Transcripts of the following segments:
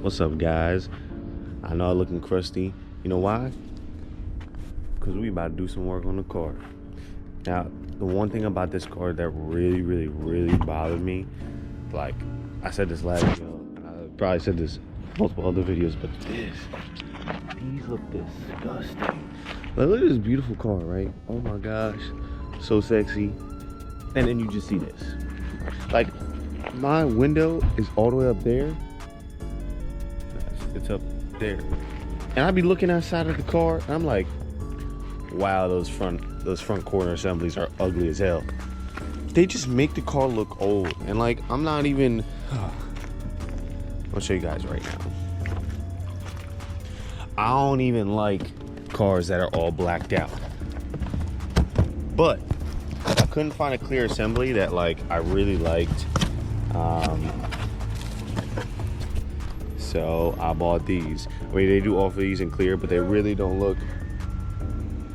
What's up, guys? I know I'm looking crusty. You know why? Because we about to do some work on the car. Now, the one thing about this car that really bothered me, like I said this last video, and I probably said this multiple other videos, but these look disgusting. Like, look at this beautiful car, right? Oh my gosh, so sexy. And then you just see this. Like, my window is all the way up there. It's up there. And I'd be looking outside of the car, and I'm like, wow, those front corner assemblies are ugly as hell. They just make the car look old. And like, I'm not even, I'll show you guys right now. I don't even like cars that are all blacked out. But I couldn't find a clear assembly that like I really liked. So I bought these. I mean, they do offer these in clear, but they really don't look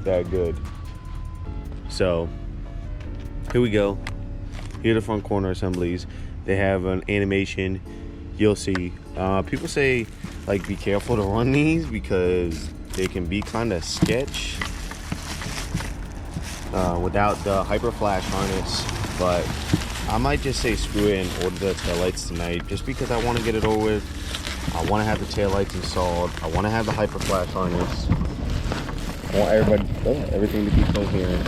that good. So here we go. Here are the front corner assemblies. They have an animation. You'll see. People say like be careful to run these because they can be kind of sketch without the hyper flash harness. But I might just say screw it and order the taillights tonight, just because I want to get it over with. I want to have the taillights installed. I want to have the hyper flash harness. I want everything to be coherent.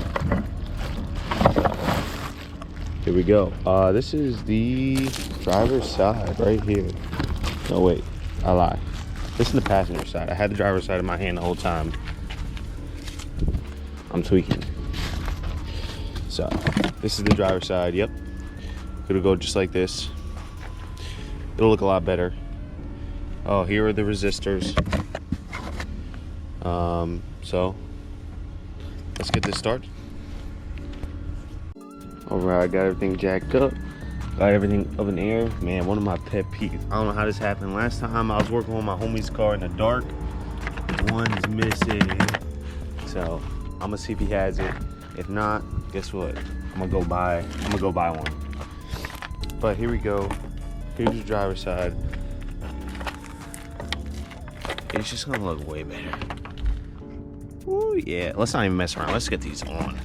Here we go. This is the driver's side right here. No, wait, I lied. This is the passenger side. I had the driver's side in my hand the whole time. I'm tweaking. So this is the driver's side. Yep. It'll go just like this. It'll look a lot better. Oh, here are the resistors. So let's get this started. All right, I got everything jacked up. Got everything up in the air. Man, one of my pet peeves. I don't know how this happened. Last time I was working on my homie's car in the dark. One's missing. So I'm gonna see if he has it. If not, guess what? I'm gonna go buy one. But here we go. Here's the driver's side. It's just gonna look way better. Ooh, yeah. Let's not even mess around. Let's get these on.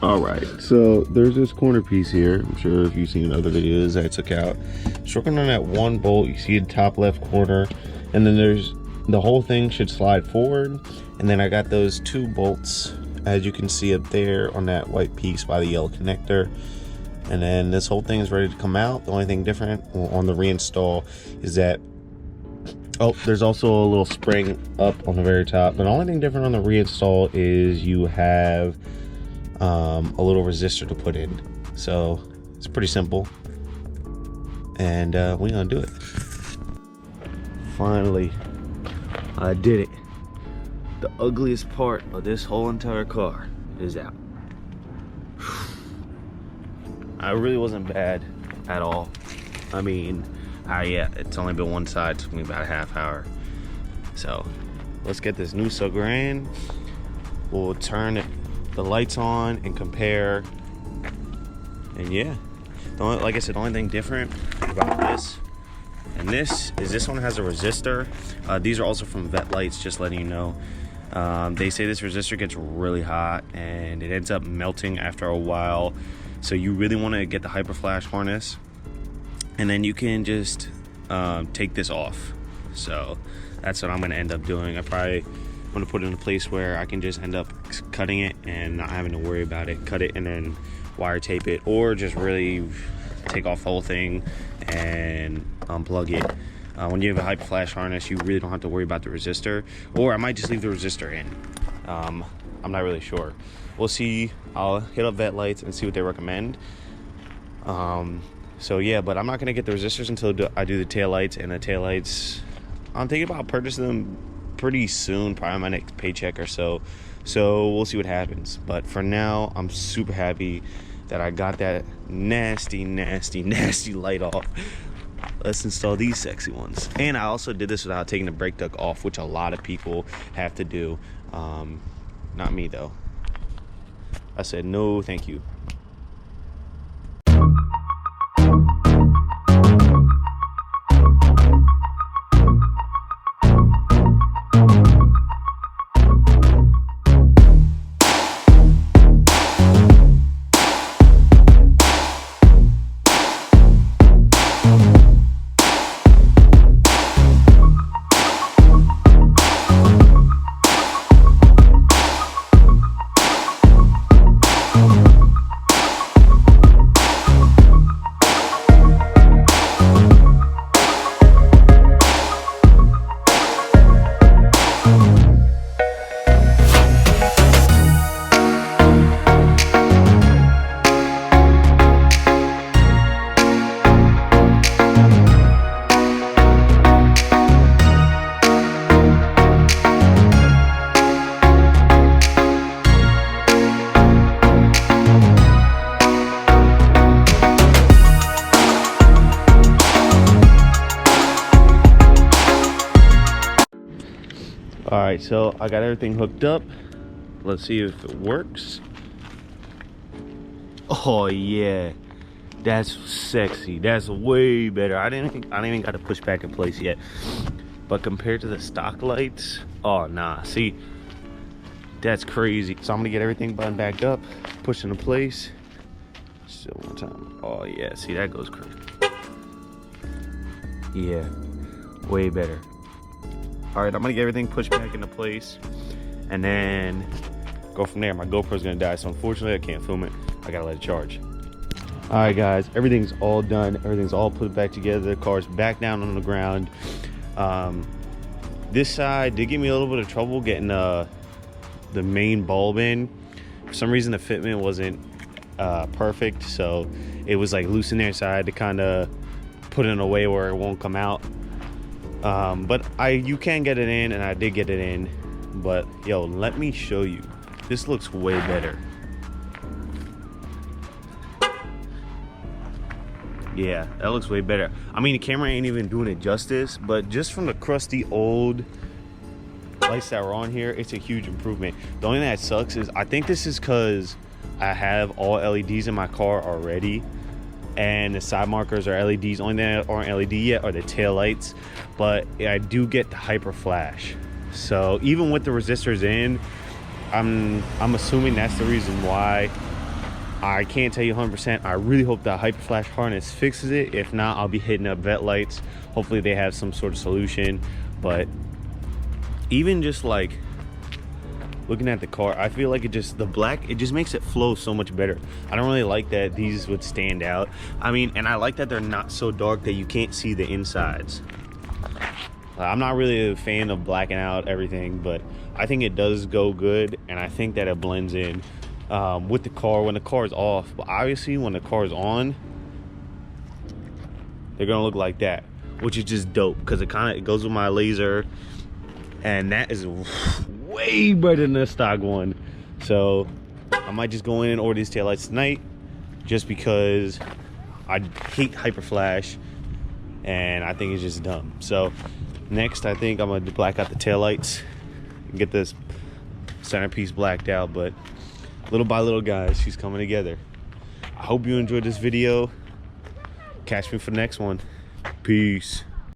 Alright, so there's this corner piece here. I'm sure if you've seen other videos that I took out. Just working on that one bolt. You see the top left corner, and then there's the whole thing should slide forward, and then I got those two bolts, as you can see up there on that white piece by the yellow connector. And then this whole thing is ready to come out. The only thing different on the reinstall is that there's also a little spring up on the very top. But the only thing different on the reinstall is you have a little resistor to put in. So it's pretty simple, and we're gonna do it. Finally, I did it. The ugliest part of this whole entire car is out. I really wasn't bad at all. I mean, yeah, it's only been one side. It took me about a half hour. So let's get this new sucker in. We'll turn the lights on and compare. And yeah, like I said, the only thing different about this and this one has a resistor. These are also from Vet Lights, just letting you know. They say this resistor gets really hot and it ends up melting after a while, so you really want to get the hyper flash harness, and then you can just take this off. So that's what I'm going to end up doing. I probably want to put it in a place where I can just end up cutting it and not having to worry about it. Cut it and then wire tape it, or just really take off the whole thing and unplug it. When you have a hyper flash harness, you really don't have to worry about the resistor, or I might just leave the resistor in. I'm not really sure. We'll see. I'll hit up Vet Lights and see what they recommend. So yeah, but I'm not gonna get the resistors until I do the taillights, and the taillights, I'm thinking about purchasing them pretty soon, probably my next paycheck or so. So we'll see what happens. But for now, I'm super happy that I got that nasty light off. Let's install these sexy ones. And I also did this without taking the brake duct off, which a lot of people have to do. Not me though. I said no thank you. All right, so I got everything hooked up. Let's see if it works. Oh yeah, that's sexy. That's way better. I didn't even got to push back in place yet. But compared to the stock lights, oh nah, see, that's crazy. So I'm gonna get everything buttoned back up, push into place. Still one time. Oh yeah, see, that goes crazy. Yeah, way better. All right, I'm gonna get everything pushed back into place and then go from there. My GoPro's gonna die, so unfortunately I can't film it. I gotta let it charge. All right guys, everything's all done. Everything's all put back together. The car's back down on the ground. This side did give me a little bit of trouble getting the main bulb in. For some reason the fitment wasn't perfect, so it was like loose in there, so I had to kind of put it in a way where it won't come out. But you can get it in, and I did get it in. But yo, let me show you. This looks way better. Yeah, that looks way better. I mean, the camera ain't even doing it justice, but just from the crusty old lights that were on here, it's a huge improvement. The only thing that sucks is I think this is because I have all LEDs in my car already, and the side markers are LEDs. Only thing that aren't LED yet are the tail lights, but I do get the hyper flash. So even with the resistors in, I'm assuming that's the reason why. I can't tell you 100%. I really hope the hyper flash harness fixes it. If not, I'll be hitting up Vet Lights. Hopefully they have some sort of solution. But even just like looking at the car, I feel like the black, it just makes it flow so much better. I don't really like that these would stand out. I mean, and I like that they're not so dark that you can't see the insides. I'm not really a fan of blacking out everything, but I think it does go good, and I think that it blends in with the car when the car is off. But obviously when the car is on, they're gonna look like that, which is just dope because it goes with my laser, and that is way better than the stock one. So I might just go in and order these taillights tonight, just because I hate hyper flash and I think it's just dumb. So next, I think I'm gonna black out the taillights and get this centerpiece blacked out. But little by little, guys, she's coming together. I hope you enjoyed this video. Catch me for the next one. Peace.